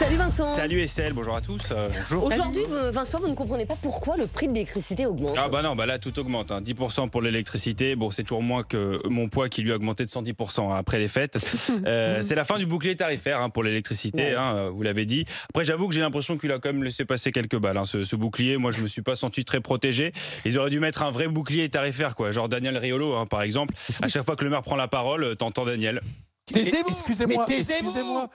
Salut Vincent. Salut Estelle, bonjour à tous. Bonjour. Aujourd'hui, Vincent, vous ne comprenez pas pourquoi le prix de l'électricité augmente. Ah bah non, bah là tout augmente. 10% pour l'électricité. Bon, c'est toujours moins que mon poids qui lui a augmenté de 110% après les fêtes. C'est la fin du bouclier tarifaire pour l'électricité, vous l'avez dit. Après, j'avoue que j'ai l'impression qu'il a quand même laissé passer quelques balles. Ce bouclier, moi, je me suis pas senti très protégé. Ils auraient dû mettre un vrai bouclier tarifaire, quoi. Genre Daniel Riolo, par exemple. À chaque fois que le maire prend la parole, t'entends Daniel. Taisez-vous. Excusez-moi. Mais taisez-vous.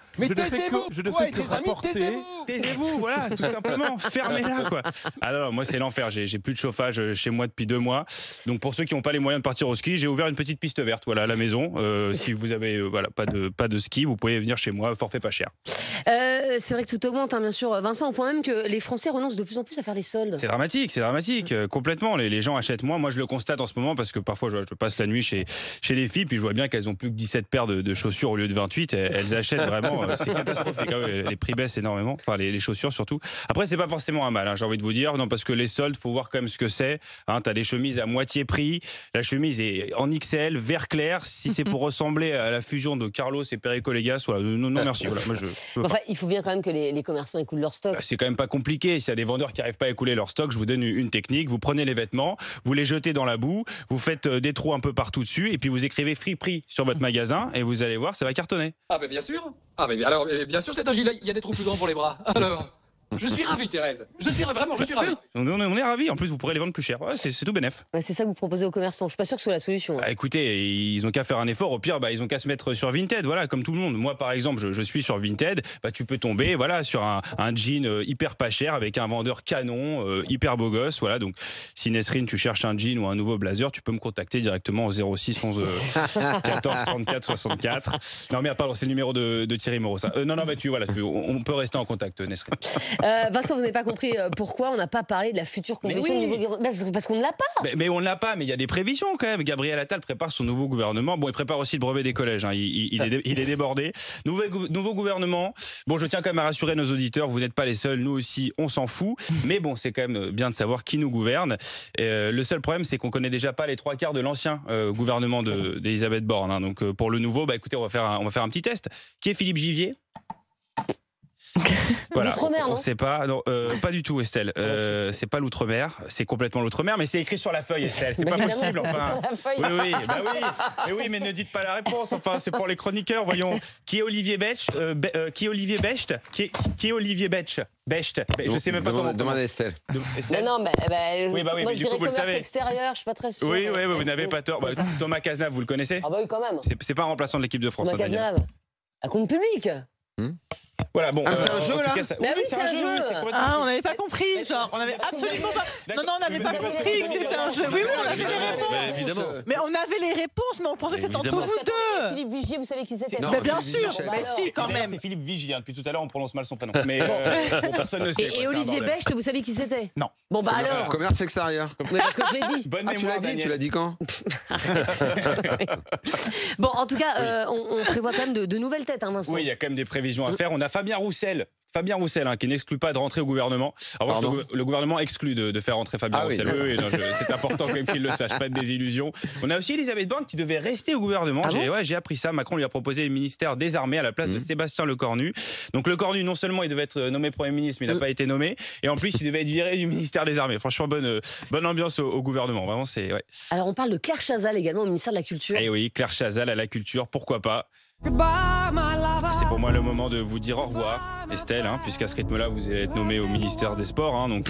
Toi et tes amis, taisez-vous, voilà, tout simplement. Fermez-la, quoi. Ah non, moi c'est l'enfer. J'ai plus de chauffage chez moi depuis 2 mois. Donc pour ceux qui n'ont pas les moyens de partir au ski, j'ai ouvert une petite piste verte, voilà, à la maison. Si vous avez, pas de ski, vous pouvez venir chez moi, forfait pas cher. C'est vrai que tout augmente, bien sûr, Vincent, au point même que les Français renoncent de plus en plus à faire des soldes. C'est dramatique, complètement. Les gens achètent moins. Moi, je le constate en ce moment parce que parfois, je passe la nuit chez les filles, puis je vois bien qu'elles ont plus que 17 paires de chaussures au lieu de 28. Elles achètent vraiment. C'est catastrophique. Les prix baissent énormément. Enfin, les chaussures surtout. Après, c'est pas forcément un mal, j'ai envie de vous dire. Non, parce que les soldes, faut voir quand même ce que c'est. T'as des chemises à moitié prix. La chemise est en XL, vert clair. Si c'est pour ressembler à la fusion de Carlos et Perico Légas, voilà, non, merci. Voilà, moi, enfin, il faut bien quand même que les commerçants écoulent leur stock. C'est quand même pas compliqué. S'il y a des vendeurs qui n'arrivent pas à écouler leur stock, je vous donne une technique. Vous prenez les vêtements, vous les jetez dans la boue, vous faites des trous un peu partout dessus, et puis vous écrivez friperie sur votre magasin, et vous allez voir, ça va cartonner. Ah ben bien sûr. Ah ben alors bien sûr c'est un gilet. Il y a des trous plus grands pour les bras. Alors. Je suis ravi, Thérèse. Je suis ravi. On est ravis. En plus, vous pourrez les vendre plus cher. C'est tout bénef. C'est ça que vous proposez aux commerçants. Je suis pas sûr que ce soit la solution. Écoutez, ils ont qu'à faire un effort. Au pire, ils ont qu'à se mettre sur Vinted. Voilà, comme tout le monde. Moi, par exemple, je suis sur Vinted. Tu peux tomber, voilà, sur un jean hyper pas cher avec un vendeur canon, hyper beau gosse. Voilà. Donc, si Nesrine, tu cherches un jean ou un nouveau blazer, tu peux me contacter directement au 06 11 14 34 64. Non, mais pardon, c'est le numéro de Thierry Moreau. Ça. Non, on peut rester en contact, Nesrine. Vincent, vous n'avez pas compris pourquoi on n'a pas parlé de la future convention du nouveau gouvernement. Parce qu'on ne l'a pas. Mais on ne l'a pas, mais il y a des prévisions quand même. Gabriel Attal prépare son nouveau gouvernement. Bon, il prépare aussi le brevet des collèges. Il est débordé. Nouveau gouvernement. Bon, je tiens quand même à rassurer nos auditeurs. Vous n'êtes pas les seuls. Nous aussi, on s'en fout. Mais bon, c'est quand même bien de savoir qui nous gouverne. Le seul problème, c'est qu'on connaît déjà pas les 3/4 de l'ancien gouvernement d'Elisabeth Borne. Donc pour le nouveau, écoutez, on va faire un petit test. Qui est Philippe Givier? Voilà, on sait pas, non, pas du tout, Estelle. C'est pas l'outre-mer, c'est complètement l'outre-mer, mais c'est écrit sur la feuille, Estelle. C'est pas possible. Enfin, oui, mais ne dites pas la réponse. Enfin, c'est pour les chroniqueurs. Voyons, qui est Olivier Becht? Qui est Olivier Becht? Qui est Olivier Becht? Je sais même pas comment. Demande à Estelle. Non, moi je dirais commerce savez. extérieur, je suis pas très sûr. Oui, vous n'avez pas tort. Thomas Cazenave, vous le connaissez? Ah bah oui, quand même. C'est pas un remplaçant de l'équipe de France. Thomas Cazenave, à compte public. Voilà, bon. C'est un jeu là. Oui, c'est un jeu. On n'avait pas compris. Genre, on avait absolument pas. Non, on n'avait pas compris que c'était un jeu. Oui, on avait les réponses. Évidemment. Mais on avait les réponses, mais on pensait que c'était entre vous deux. Philippe Vigier, vous savez qui c'était? Bien sûr, mais si, quand même. C'est Philippe Vigier. Depuis tout à l'heure, on prononce mal son prénom. Mais personne ne sait. Et Olivier Becht, vous savez qui c'était? Non. Bon, alors. Commerce extérieur. Oui, parce que je l'ai dit. Bonne mémoire, tu l'as dit quand? Bon, en tout cas, on prévoit quand même de nouvelles têtes, Vincent. Oui, il y a quand même des prévisions à faire. On a Fabien Roussel, qui n'exclut pas de rentrer au gouvernement. Alors, le gouvernement exclut de faire rentrer Fabien Roussel. Oui, c'est important quand même qu'il le sache, pas de désillusion. On a aussi Elisabeth Borne qui devait rester au gouvernement. J'ai appris ça. Macron lui a proposé le ministère des Armées à la place de Sébastien Lecornu. Donc Lecornu, non seulement il devait être nommé Premier ministre, mais il n'a pas été nommé. Et en plus, il devait être viré du ministère des Armées. Franchement, bonne ambiance au gouvernement. Vraiment, c'est. Ouais. Alors, on parle de Claire Chazal également au ministère de la Culture. Eh oui, Claire Chazal à la culture, pourquoi pas. C'est pour moi le moment de vous dire au revoir, Estelle, puisqu'à ce rythme-là, vous allez être nommé au ministère des Sports. Donc,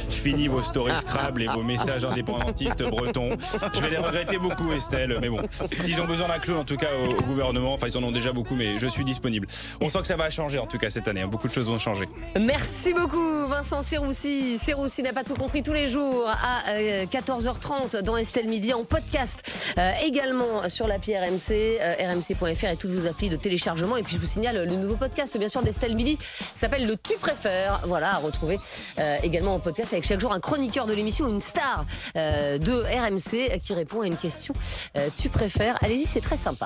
fini vos stories Scrabble et vos messages indépendantistes bretons. Je vais les regretter beaucoup, Estelle. Mais bon, s'ils ont besoin d'un clou, en tout cas, au gouvernement, enfin, ils en ont déjà beaucoup, mais je suis disponible. On sent que ça va changer, en tout cas, cette année. Beaucoup de choses vont changer. Merci beaucoup, Vincent Serroussi. Serroussi n'a pas tout compris tous les jours à 14h30 dans Estelle Midi en podcast. Également sur l'appli RMC, rmc.fr et toutes vos applis de téléchargement. Et puis je vous signale le nouveau podcast bien sûr d'Estelle Midi, s'appelle le Tu préfères. Voilà, à retrouver également en podcast avec chaque jour un chroniqueur de l'émission, une star de RMC qui répond à une question Tu préfères. Allez-y, c'est très sympa.